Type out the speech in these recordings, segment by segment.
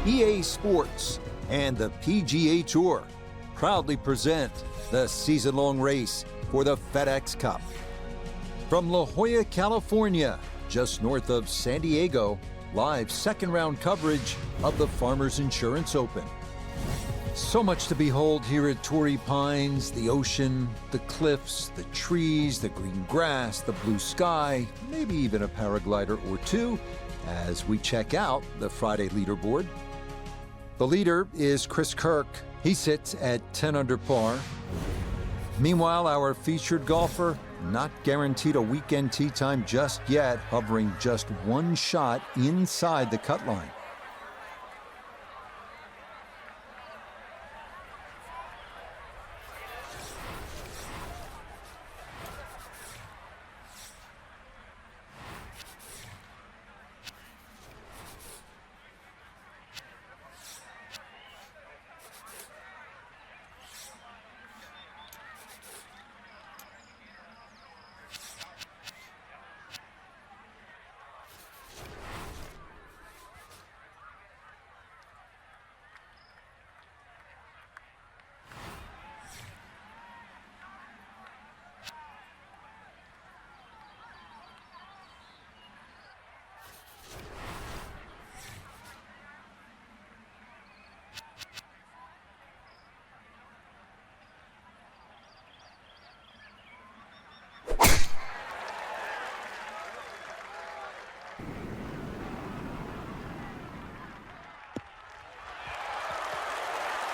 EA Sports, and the PGA Tour proudly present the season-long race for the FedEx Cup. From La Jolla, California, just north of San Diego, live second-round coverage of the Farmers Insurance Open. So much to behold here at Torrey Pines: the ocean, the cliffs, the trees, the green grass, the blue sky, maybe even a paraglider or two as we check out the Friday leaderboard. The leader is Chris Kirk. He sits at 10 under par. Meanwhile, our featured golfer, not guaranteed a weekend tee time just yet, hovering just one shot inside the cut line.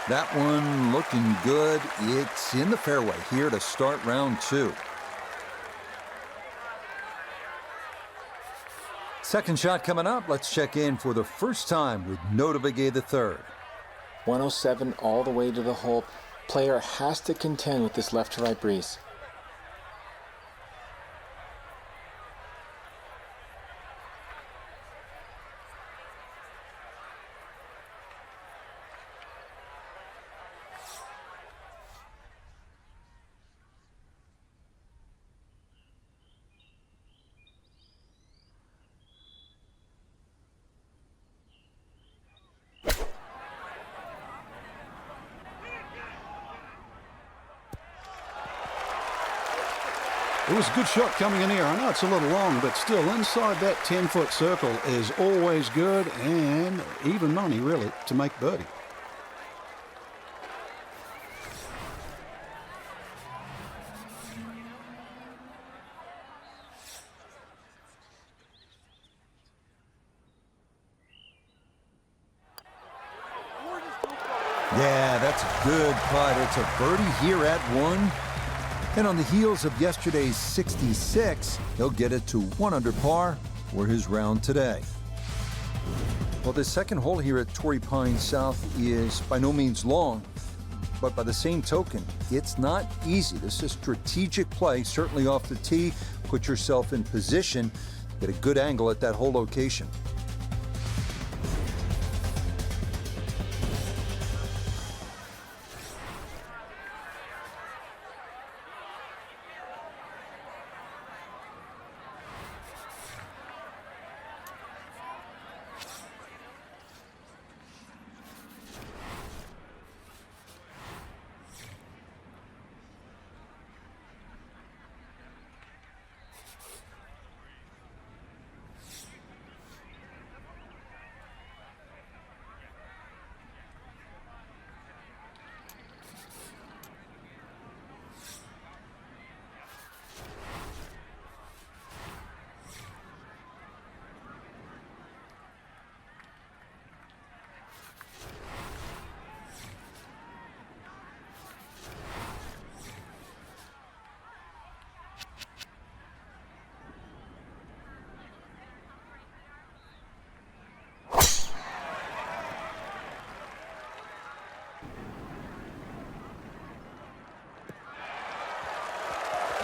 That one looking good. It's in the fairway here to start round two. Second shot coming up. Let's check in for the first time with Notavigay III. 107 all the way to the hole. Player has to contend with this left to right breeze. It was a good shot coming in here. I know it's a little long, but still inside that 10-foot circle is always good, and even money, really, to make birdie. Yeah, that's a good putt. It's a birdie here at one. And on the heels of yesterday's 66, he'll get it to 1 under par for his round today. Well, the second hole here at Torrey Pines South is by no means long, but by the same token, it's not easy. This is strategic play, certainly off the tee. Put yourself in position, get a good angle at that hole location.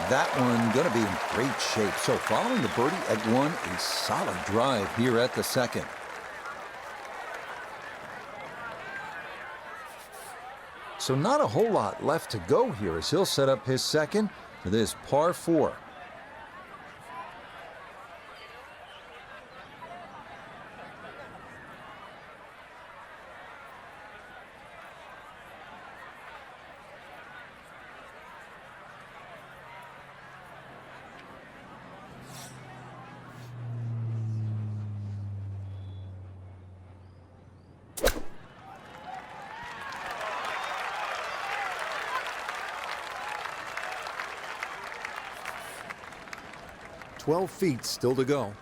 That one going to be in great shape. So following the birdie at one, a solid drive here at the second. So not a whole lot left to go here as he'll set up his second for this par 4. 12 feet still to go.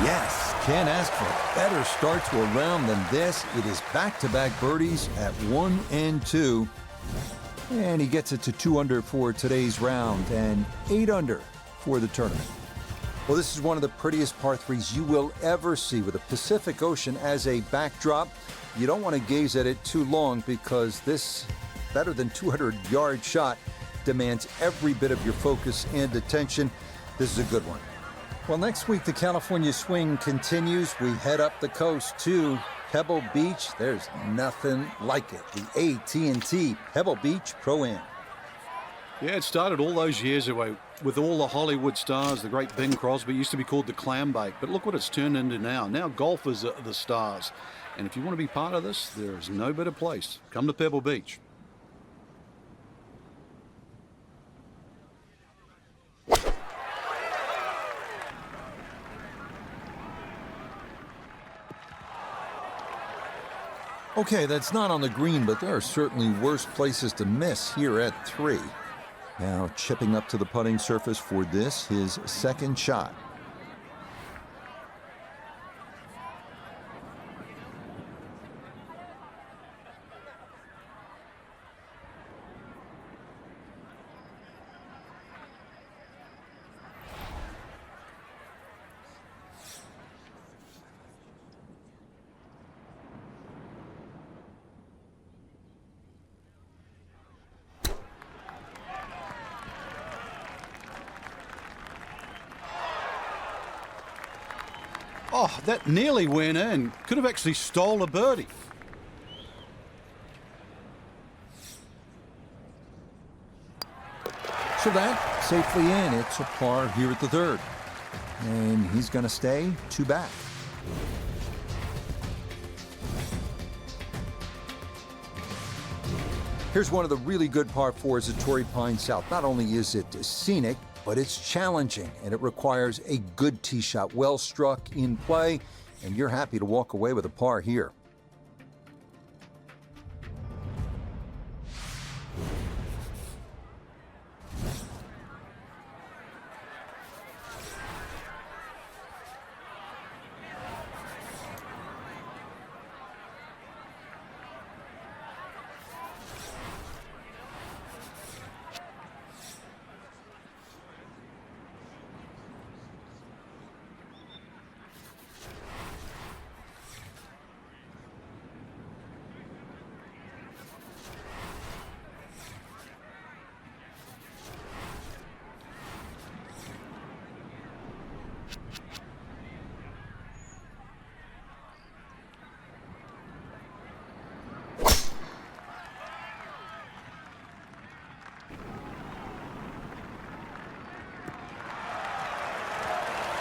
Yes, can't ask for a better start to a round than this. It is back-to-back birdies at 1 and 2. And he gets it to 2 under for today's round and 8 under for the tournament. Well, this is one of the prettiest par threes you will ever see with the Pacific Ocean as a backdrop. You don't want to gaze at it too long because this better than 200-yard shot demands every bit of your focus and attention. This is a good one. Well, next week, the California swing continues. We head up the coast to Pebble Beach. There's nothing like it. The AT&T Pebble Beach Pro-Am. Yeah, it started all those years ago with all the Hollywood stars. The great Bing Crosby used to be called the clam bake, but look what it's turned into now. Now golfers are the stars. And if you want to be part of this, there is no better place. Come to Pebble Beach. Okay, that's not on the green, but there are certainly worse places to miss here at 3. Now chipping up to the putting surface for this, his second shot. Oh, that nearly went in. Could have actually stole a birdie. So that safely in. It's a par here at the 3rd. And he's going to stay 2 back. Here's one of the really good par 4s at Torrey Pine South. Not only is it scenic, but it's challenging, and it requires a good tee shot, well struck in play, and you're happy to walk away with a par here.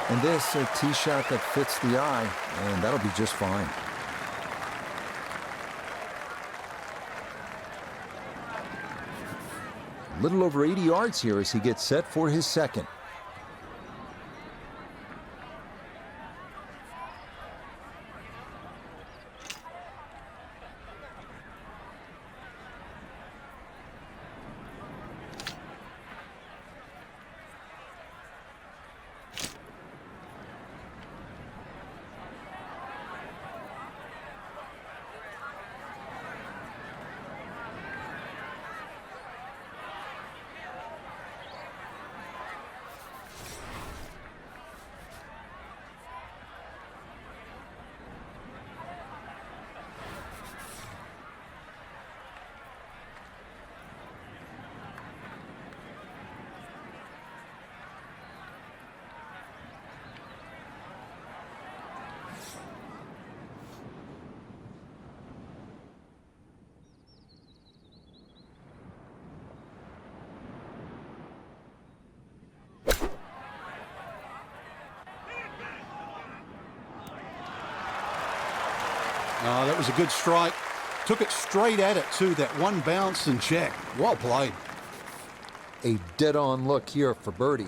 And this, a tee shot that fits the eye, and that'll be just fine. A little over 80 yards here as he gets set for his second. Oh, that was a good strike. Took it straight at it, too. That one bounce and check. Well played. A dead-on look here for birdie.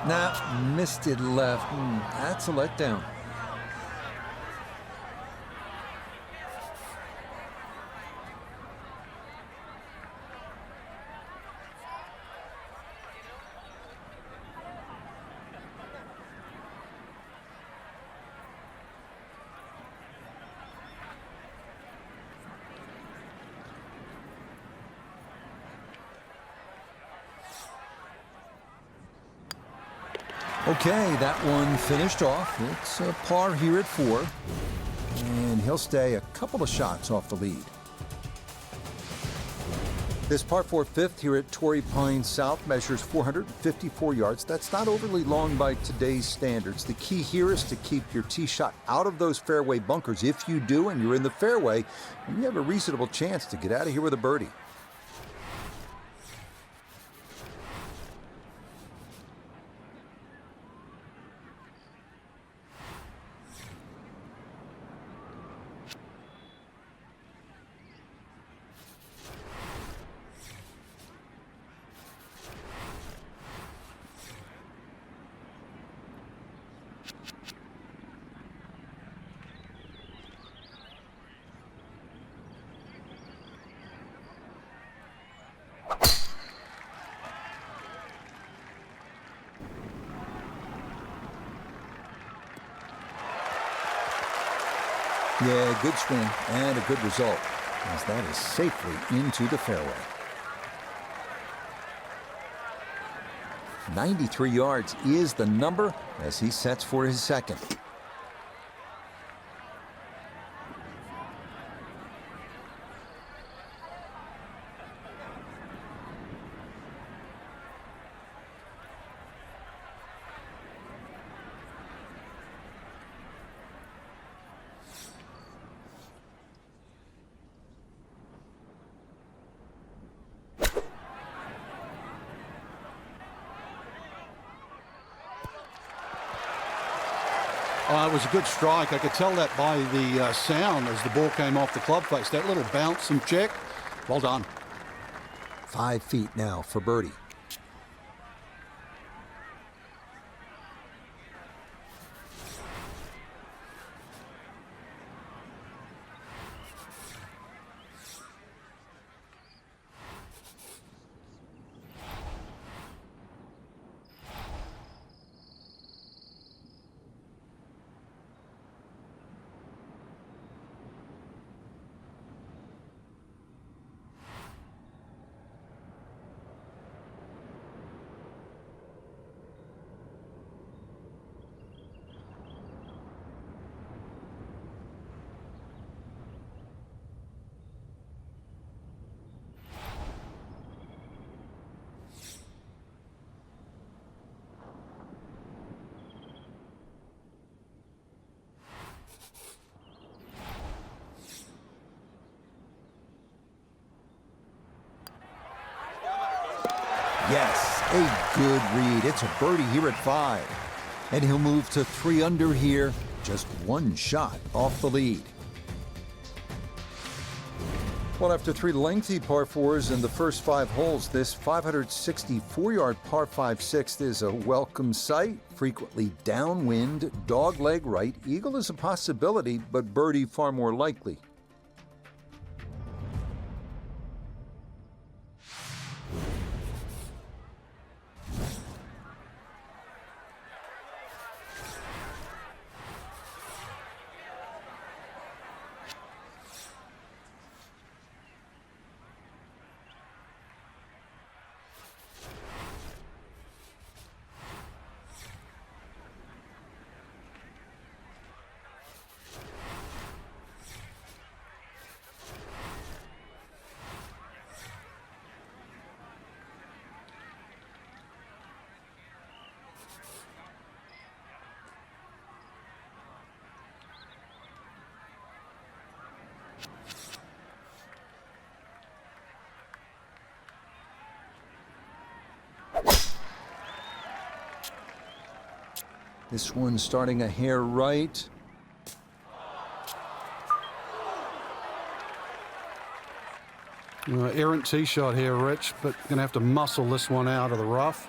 Nah, missed it left. That's a letdown. Okay, that one finished off. It's a par here at 4. And he'll stay a couple of shots off the lead. This par 4 fifth here at Torrey Pines South measures 454 yards. That's not overly long by today's standards. The key here is to keep your tee shot out of those fairway bunkers. If you do and you're in the fairway, you have a reasonable chance to get out of here with a birdie. Yeah, good swing and a good result, as that is safely into the fairway. 93 yards is the number as he sets for his second. It was a good strike. I could tell that by the sound as the ball came off the club face. That little bounce and check. Well done. 5 feet now for birdie. Yes, a good read. It's a birdie here at 5. And he'll move to 3 under here, just 1 shot off the lead. Well, after 3 lengthy par 4s in the first 5 holes, this 564-yard par 5 sixth is a welcome sight. Frequently downwind, dogleg right. Eagle is a possibility, but birdie far more likely. This one starting a hair right. Errant tee shot here, Rich, but going to have to muscle this one out of the rough.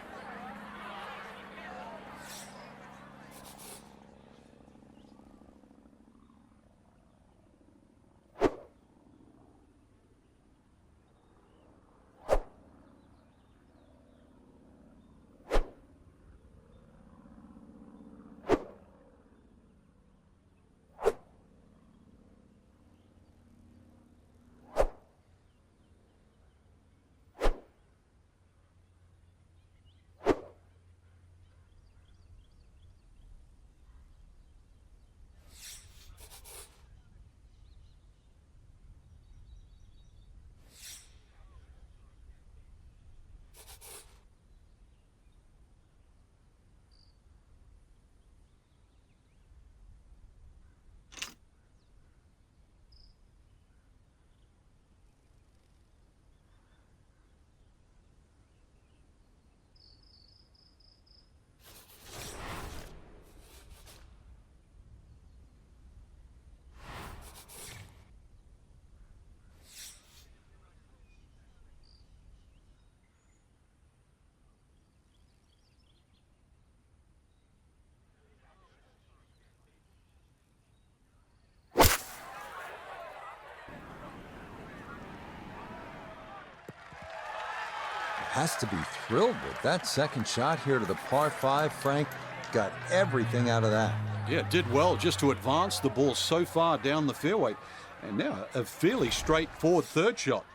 Has to be thrilled with that second shot here to the par 5. Frank got everything out of that. Yeah, did well just to advance the ball so far down the fairway. And now a fairly straightforward third shot.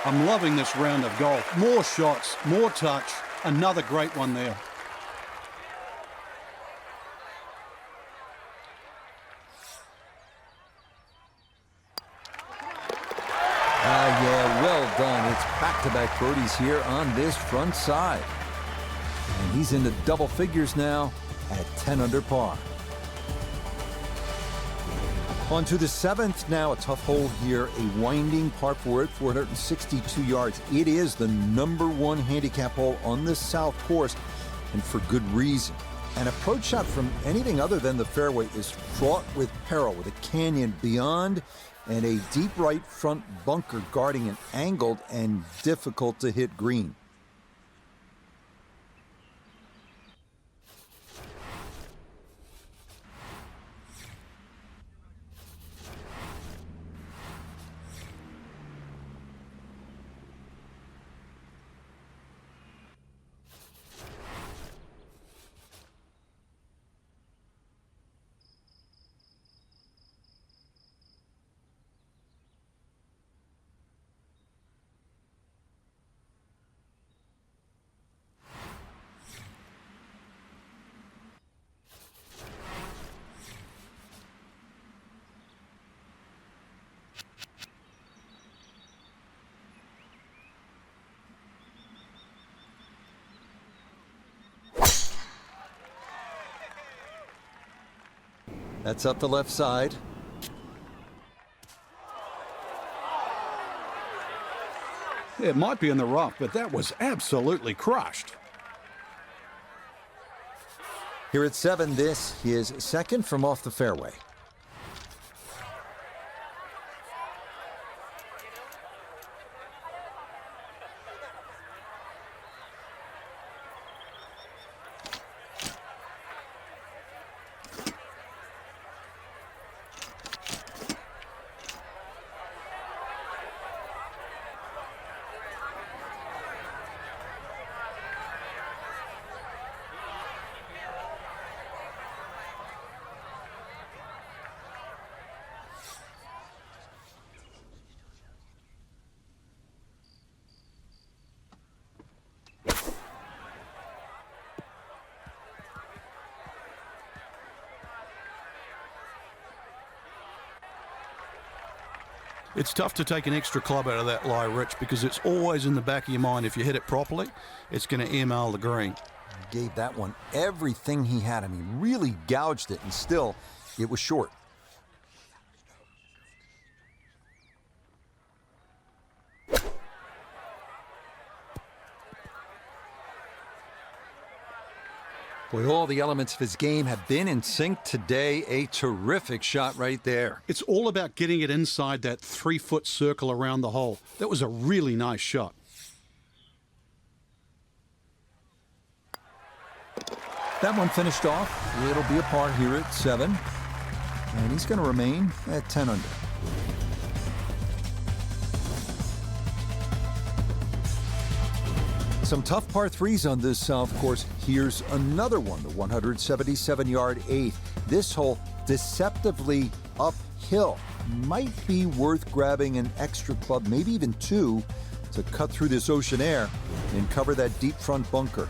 I'm loving this round of golf. More shots, more touch. Another great one there. Yeah, well done. It's back-to-back birdies here on this front side. And he's into double figures now at 10 under par. On to the 7th now, a tough hole here, a winding par 4 at 462 yards. It is the #1 handicap hole on the south course, and for good reason. An approach shot from anything other than the fairway is fraught with peril, with a canyon beyond and a deep right front bunker guarding an angled and difficult to hit green. That's up the left side. It might be in the rough, but that was absolutely crushed. Here at 7, this is second from off the fairway. It's tough to take an extra club out of that lie, Rich, because it's always in the back of your mind. If you hit it properly, it's going to email the green. He gave that one everything he had, and he really gouged it, and still, it was short. Boy, all the elements of his game have been in sync today. A terrific shot right there. It's all about getting it inside that 3-foot circle around the hole. That was a really nice shot. That one finished off. It'll be a par here at 7. And he's going to remain at 10 under. Some tough par 3s on this south course. Here's another one, the 177-yard 8th. This hole deceptively uphill. Might be worth grabbing an extra club, maybe even 2, to cut through this ocean air and cover that deep front bunker.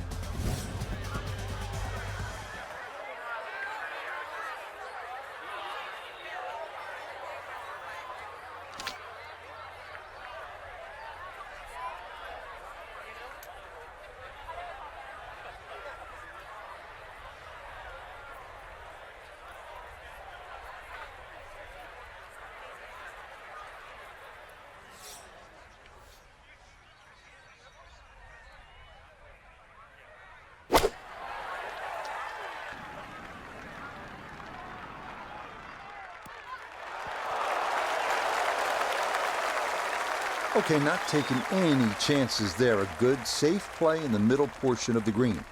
Okay, not taking any chances there. A good, safe play in the middle portion of the green.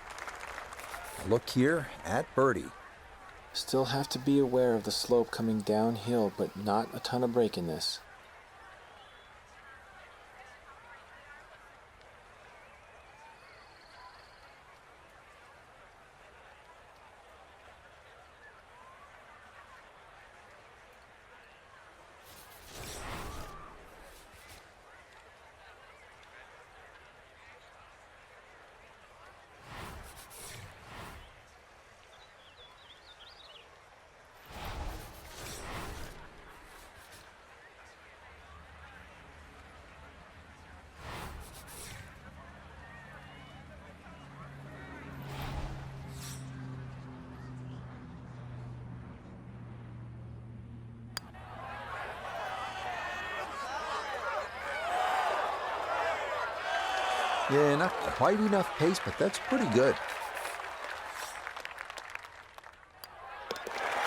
A look here at birdie. Still have to be aware of the slope coming downhill, but not a ton of break in this. Yeah, not quite enough pace, but that's pretty good.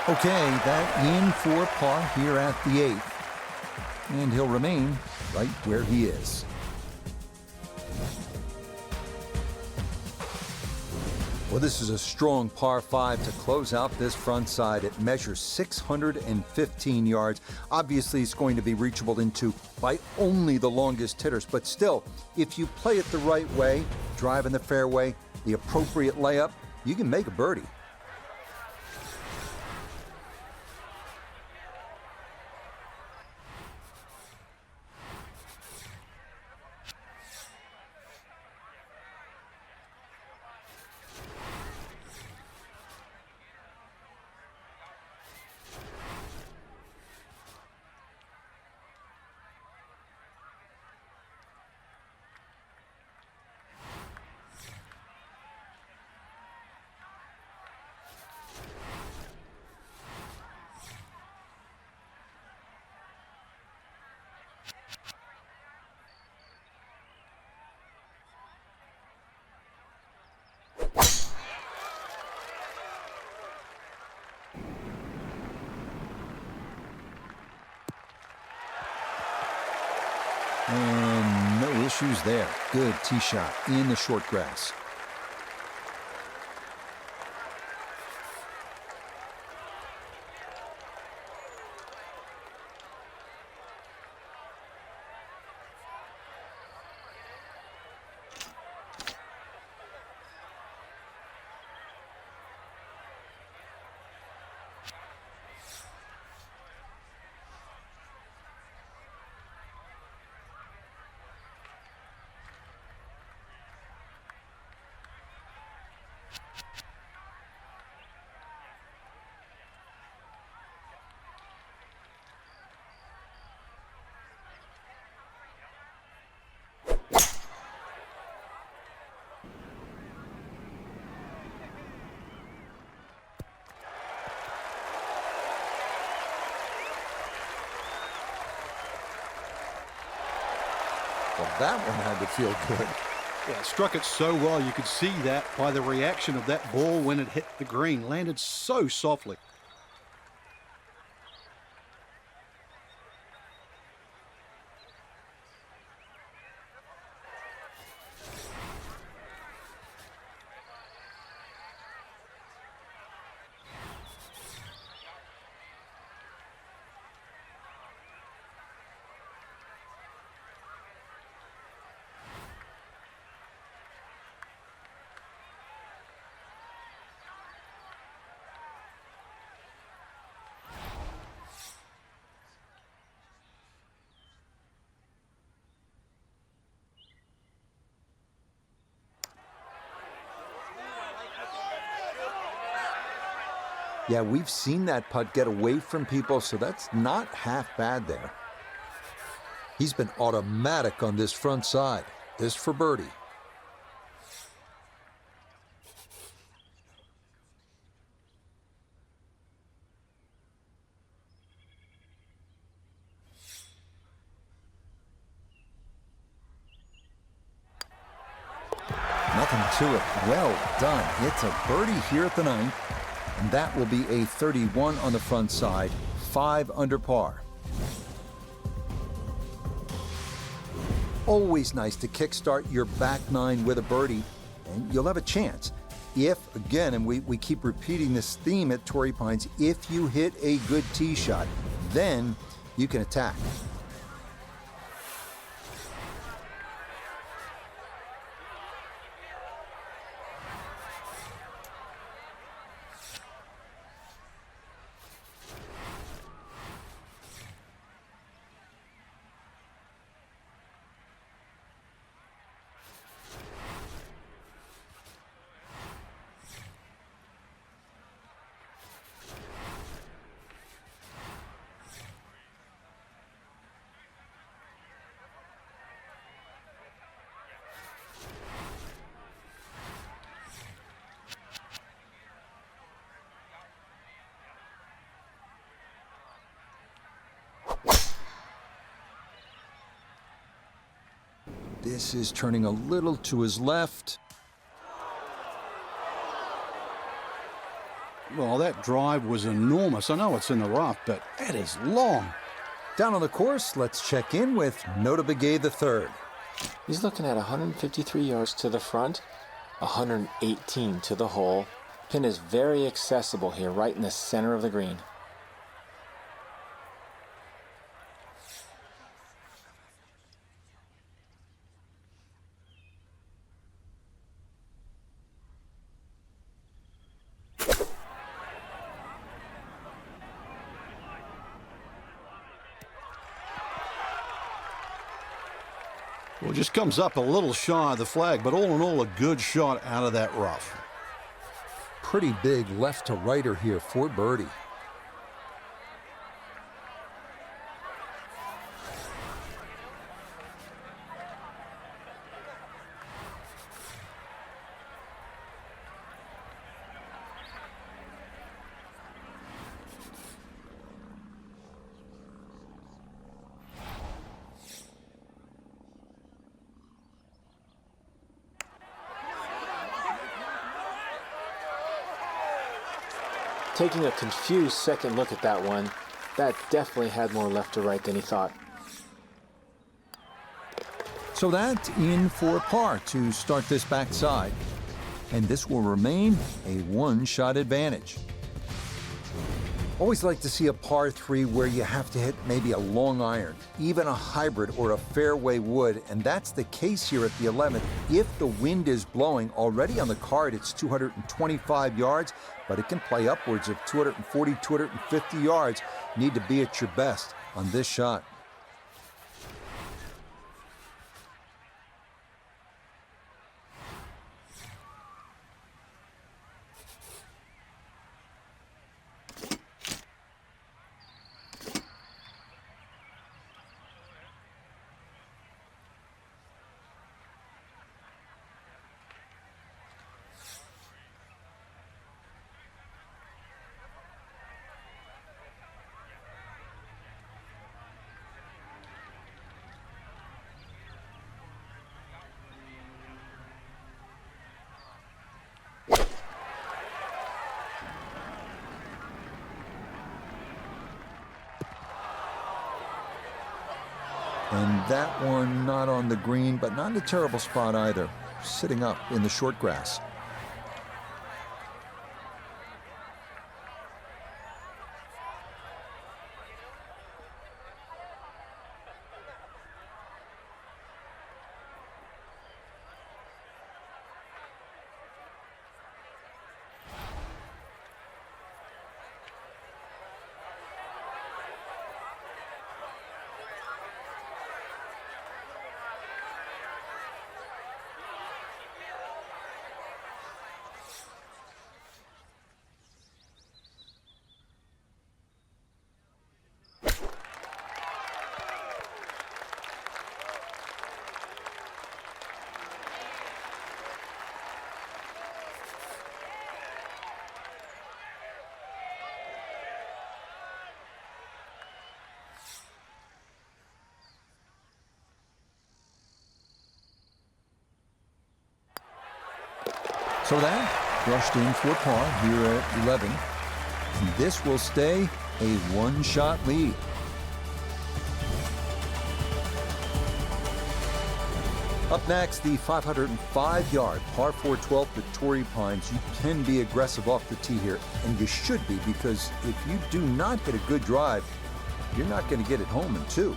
Okay, that in for par here at the 8th. And he'll remain right where he is. Well, this is a strong par 5 to close out this front side. It measures 615 yards. Obviously, it's going to be reachable into by only the longest hitters, but still, if you play it the right way, drive in the fairway, the appropriate layup, you can make a birdie. And no issues there. Good tee shot in the short grass. that one had to feel good. Yeah, struck it so well. You could see that by the reaction of that ball when it hit the green. Landed so softly. Yeah, we've seen that putt get away from people, so that's not half bad there. He's been automatic on this front side. This for birdie. Nothing to it. Well done. It's a birdie here at the 9th. And that will be a 31 on the front side, 5 under par. Always nice to kickstart your back 9 with a birdie, and you'll have a chance. If, again, and we keep repeating this theme at Torrey Pines, if you hit a good tee shot, then you can attack. This is turning a little to his left. Well, that drive was enormous. I know it's in the rough, but that is long. Down on the course, let's check in with Nota Begay III. He's looking at 153 yards to the front, 118 to the hole. Pin is very accessible here, right in the center of the green. Well, just comes up a little shy of the flag, but all in all, a good shot out of that rough. Pretty big left to righter here for birdie. Taking a confused second look at that one, that definitely had more left to right than he thought. So that's in for par to start this backside. And this will remain a one-shot advantage. Always like to see a par 3 where you have to hit maybe a long iron, even a hybrid or a fairway wood, and that's the case here at the 11th. If the wind is blowing, already on the card it's 225 yards, but it can play upwards of 240, 250 yards. Need to be at your best on this shot. And that one not on the green, but not in a terrible spot either. Sitting up in the short grass. So that brushed in for par here at 11. And this will stay a one-shot lead. Up next, the 505-yard par 4 12th at Torrey Pines. You can be aggressive off the tee here, and you should be, because if you do not hit a good drive, you're not going to get it home in two.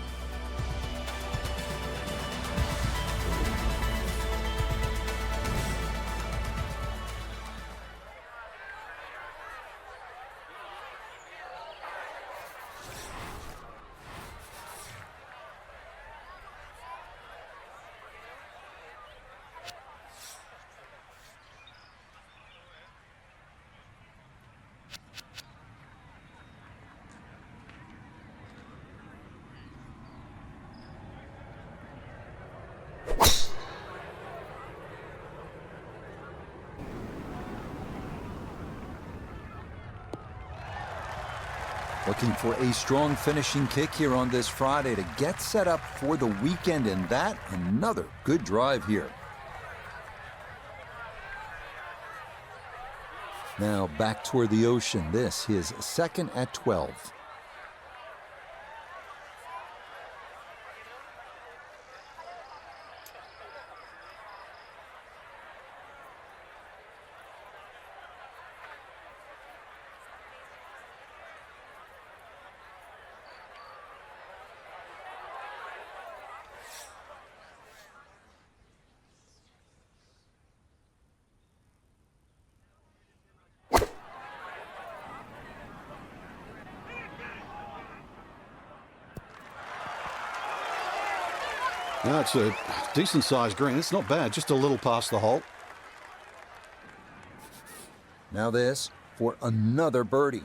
Looking for a strong finishing kick here on this Friday to get set up for the weekend, and that another good drive here. Now back toward the ocean. This his second at 12. Now it's a decent-sized green. It's not bad, just a little past the hole. Now this for another birdie.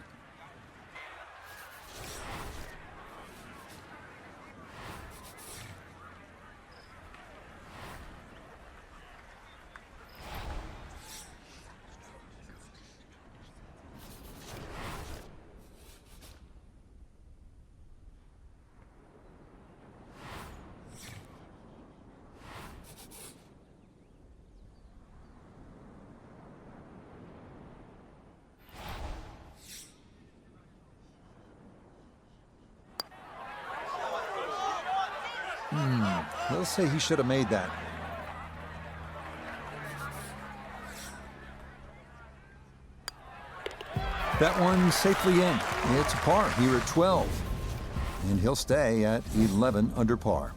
They'll say he should have made that. That one safely in. It's a par here at 12. And he'll stay at 11 under par.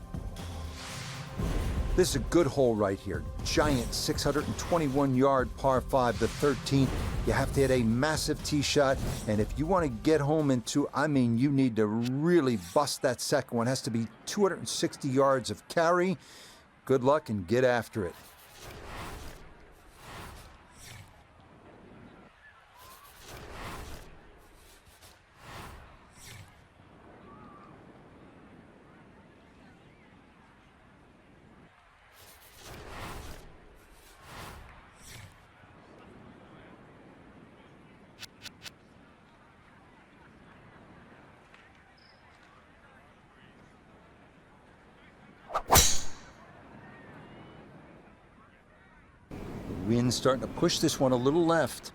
This is a good hole right here. Giant 621-yard par 5, the 13th. You have to hit a massive tee shot, and if you want to get home in two, I mean, you need to really bust that second one. It has to be 260 yards of carry. Good luck and get after it. Wind starting to push this one a little left.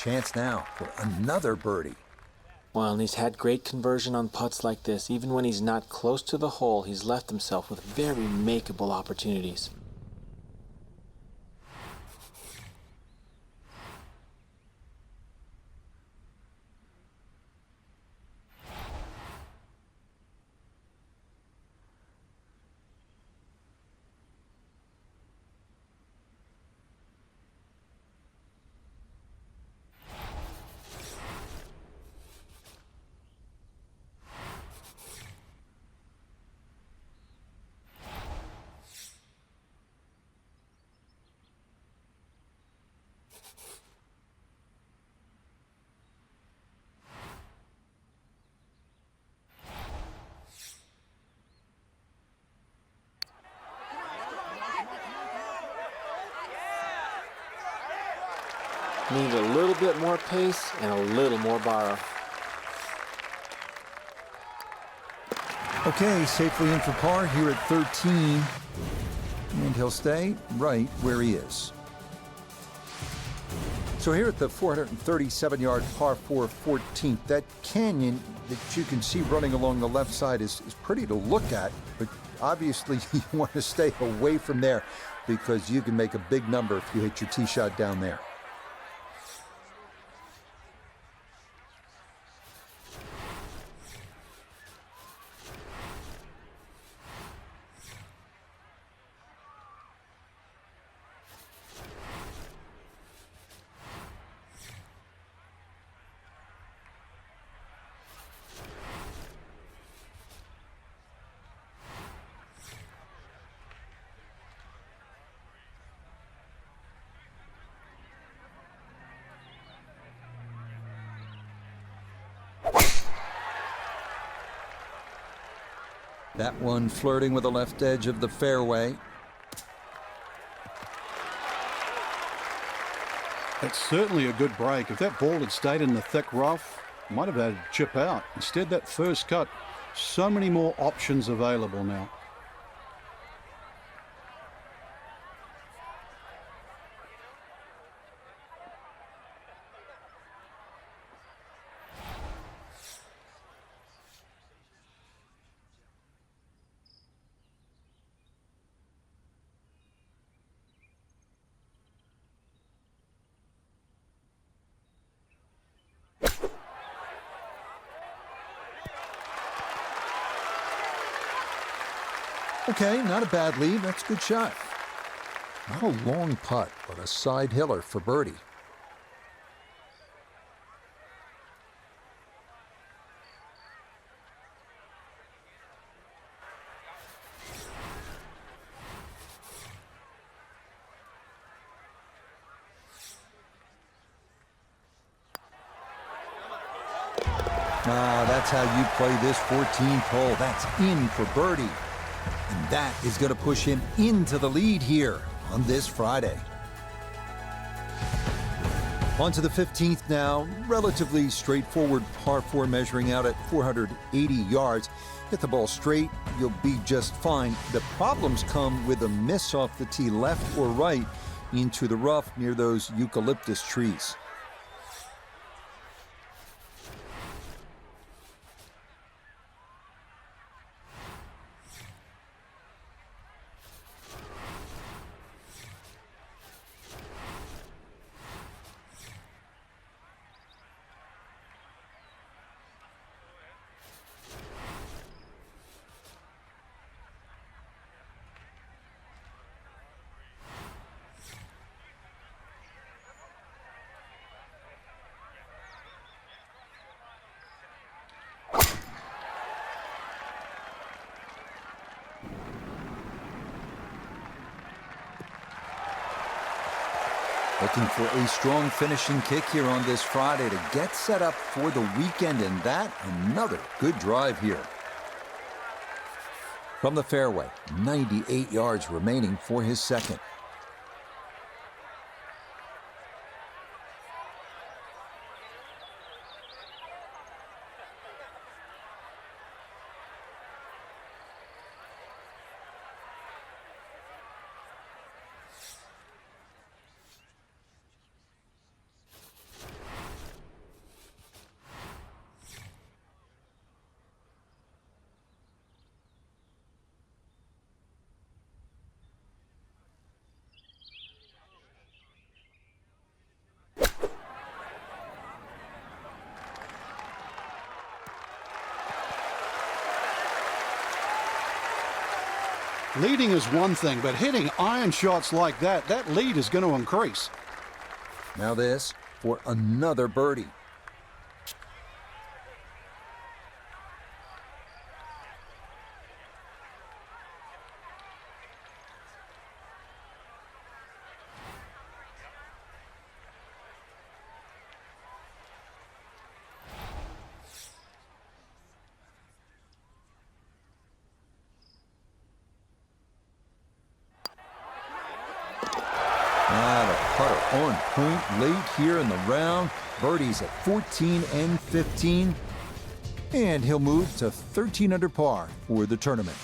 Chance now for another birdie. Well, and he's had great conversion on putts like this. Even when he's not close to the hole, he's left himself with very makeable opportunities. Need a little bit more pace and a little more borrow. Okay, safely in for par here at 13. And he'll stay right where he is. So here at the 437-yard par 4 14th, that canyon that you can see running along the left side is pretty to look at, but obviously you want to stay away from there because you can make a big number if you hit your tee shot down there. That one flirting with the left edge of the fairway. That's certainly a good break. If that ball had stayed in the thick rough, might have had a chip out. Instead, that first cut, so many more options available now. Okay, not a bad lead. That's a good shot. Not a long putt, but a side hiller for birdie. That's how you play this 14th hole. That's in for birdie. And that is going to push him into the lead here on this Friday. On to the 15th now. Relatively straightforward par 4 measuring out at 480 yards. Hit the ball straight, you'll be just fine. The problems come with a miss off the tee left or right into the rough near those eucalyptus trees. Looking for a strong finishing kick here on this Friday to get set up for the weekend, and that another good drive here. From the fairway, 98 yards remaining for his second. Leading is one thing, but hitting iron shots like that, that lead is going to increase. Now this for another birdie. The putter on point late here in the round. Birdie's at 14 and 15. And he'll move to 13 under par for the tournament.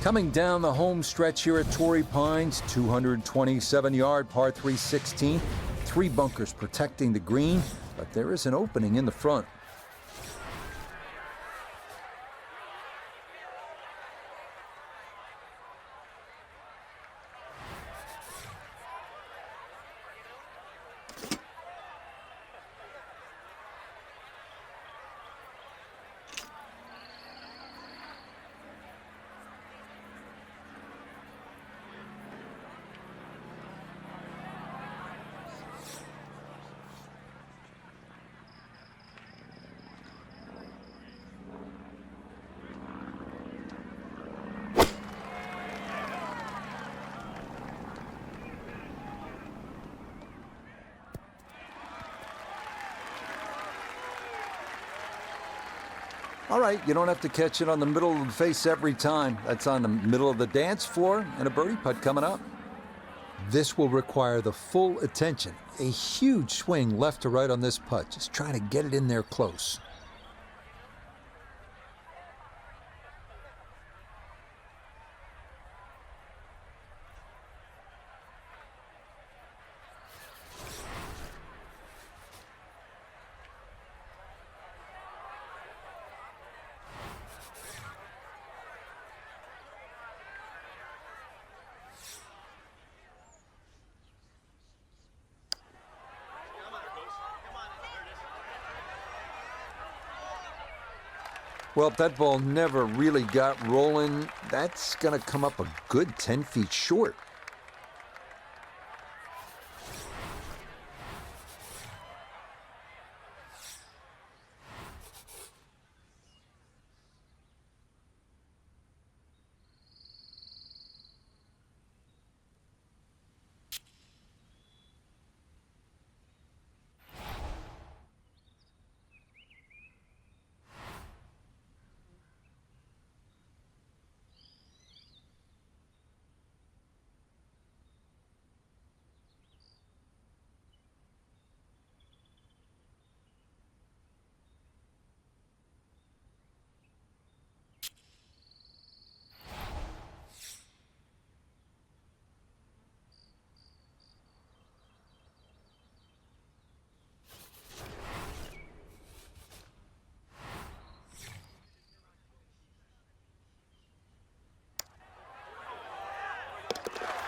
Coming down the home stretch here at Torrey Pines, 227-yard par 3 16. 3 bunkers protecting the green, but there is an opening in the front. All right, you don't have to catch it on the middle of the face every time. That's on the middle of the dance floor, and a birdie putt coming up. This will require the full attention. A huge swing left to right on this putt. Just trying to get it in there close. Well, if that ball never really got rolling, that's going to come up a good 10 feet short.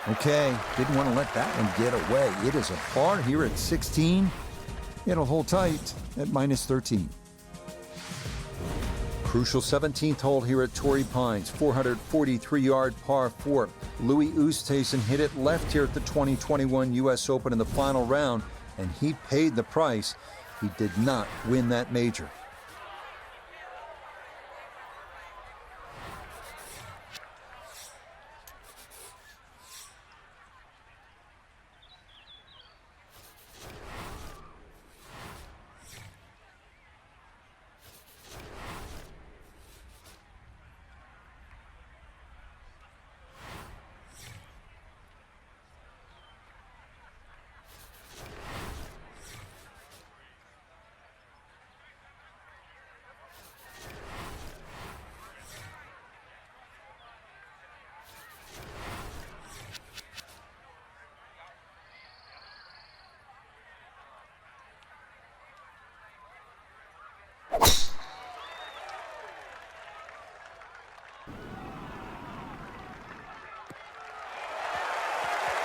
Okay, didn't want to let that one get away. It is a par here at 16. It'll hold tight at -13. Crucial 17th hole here at Torrey Pines, 443-yard par 4. Louis Oosthuizen hit it left here at the 2021 U.S. Open in the final round, and he paid the price. He did not win that major.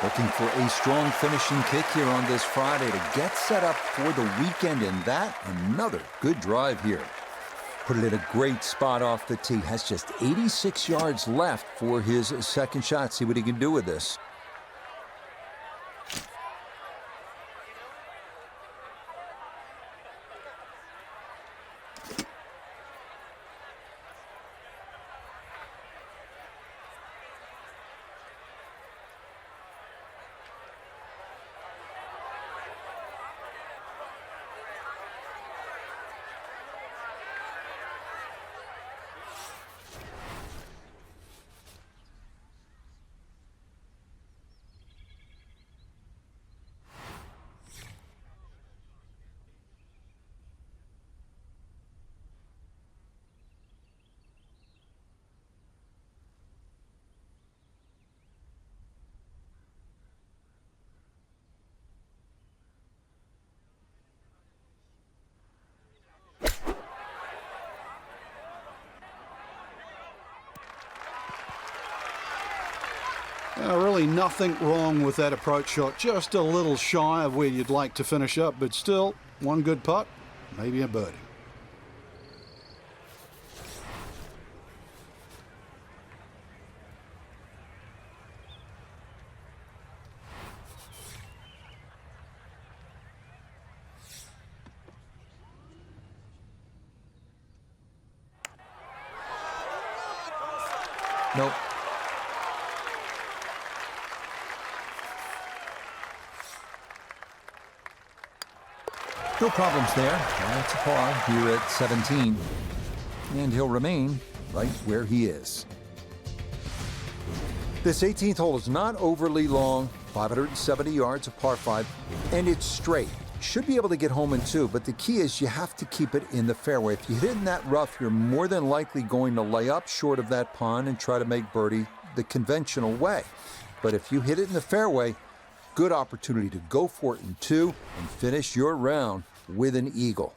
Looking for a strong finishing kick here on this Friday to get set up for the weekend, and that another good drive here. Put it in a great spot off the tee. Has just 86 yards left for his second shot. See what he can do with this. Really nothing wrong with that approach shot. Just a little shy of where you'd like to finish up, but still one good putt, maybe a birdie. Nope. No problems there. That's a par here at 17. And he'll remain right where he is. This 18th hole is not overly long, 570 yards, a par 5, and it's straight. Should be able to get home in 2, but the key is you have to keep it in the fairway. If you hit it in that rough, you're more than likely going to lay up short of that pond and try to make birdie the conventional way. But if you hit it in the fairway, good opportunity to go for it in 2 and finish your round with an eagle.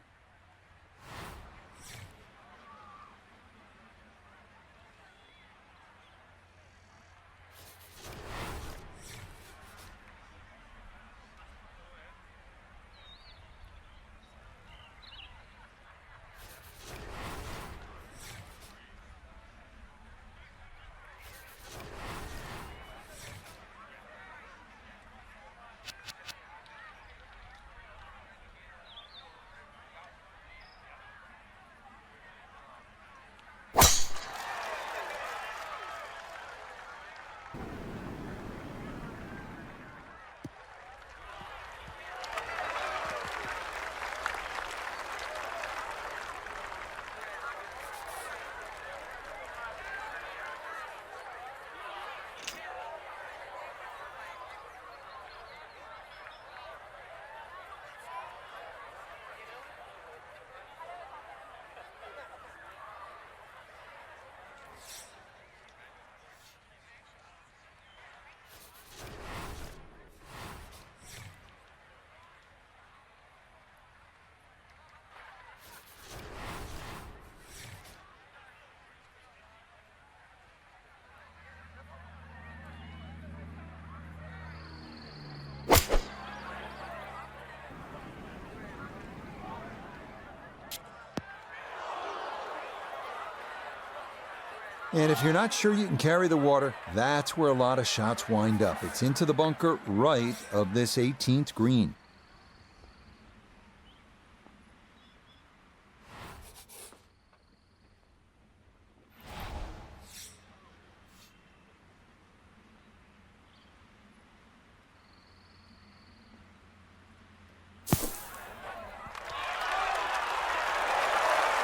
And if you're not sure you can carry the water, that's where a lot of shots wind up. It's into the bunker right of this 18th green.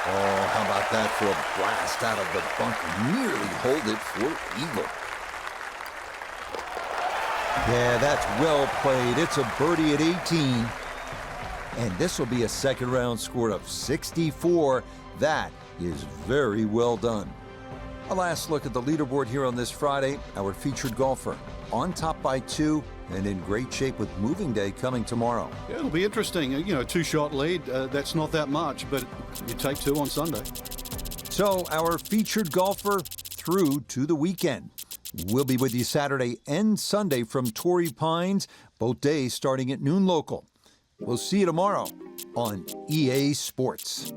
Oh, how about that for a blast out of the bunker? Nearly hold it for eagle. Yeah, that's well played. It's a birdie at 18. And this will be a second round score of 64. That is very well done. A last look at the leaderboard here on this Friday. Our featured golfer on top by 2 and in great shape with moving day coming tomorrow. Yeah, it'll be interesting. You know, 2-shot lead, that's not that much, but you take 2 on Sunday. So our featured golfer through to the weekend. We'll be with you Saturday and Sunday from Torrey Pines, both days starting at noon local. We'll see you tomorrow on EA Sports.